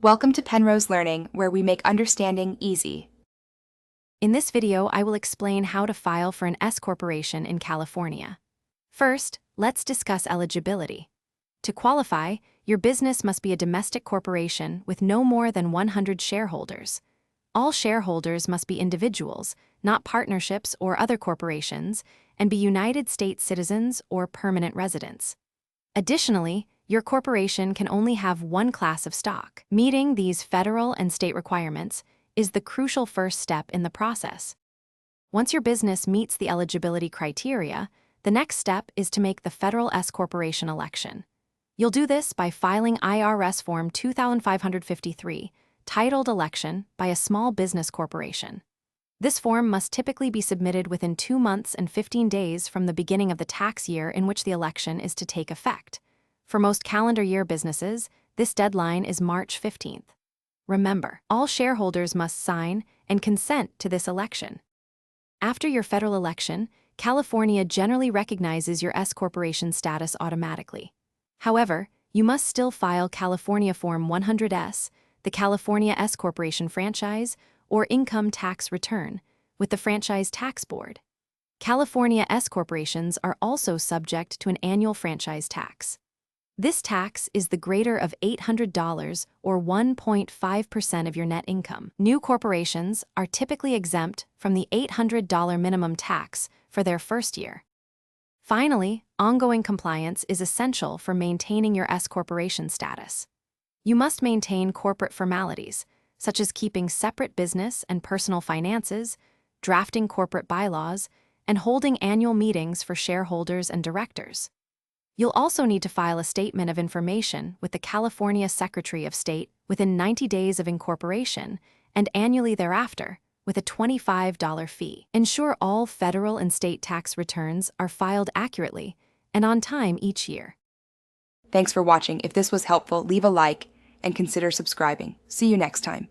Welcome to Penrose Learning, where we make understanding easy. In this video, I will explain how to file for an S corporation in California. First, let's discuss eligibility. To qualify, your business must be a domestic corporation with no more than 100 shareholders. All shareholders must be individuals, not partnerships or other corporations, and be United States citizens or permanent residents. Additionally, your corporation can only have one class of stock. Meeting these federal and state requirements is the crucial first step in the process. Once your business meets the eligibility criteria, the next step is to make the federal S corporation election. You'll do this by filing IRS Form 2553, titled Election by a Small Business Corporation. This form must typically be submitted within 2 months and 15 days from the beginning of the tax year in which the election is to take effect. For most calendar year businesses, this deadline is March 15th. Remember, all shareholders must sign and consent to this election. After your federal election, California generally recognizes your S corporation status automatically. However, you must still file California Form 100S, the California S corporation franchise, or income tax return, with the Franchise Tax Board. California S corporations are also subject to an annual franchise tax. This tax is the greater of $800 or 1.5% of your net income. New corporations are typically exempt from the $800 minimum tax for their first year. Finally, ongoing compliance is essential for maintaining your S corporation status. You must maintain corporate formalities, such as keeping separate business and personal finances, drafting corporate bylaws, and holding annual meetings for shareholders and directors. You'll also need to file a statement of information with the California Secretary of State within 90 days of incorporation and annually thereafter, with a $25 fee. Ensure all federal and state tax returns are filed accurately and on time each year. Thanks for watching. If this was helpful, leave a like and consider subscribing. See you next time.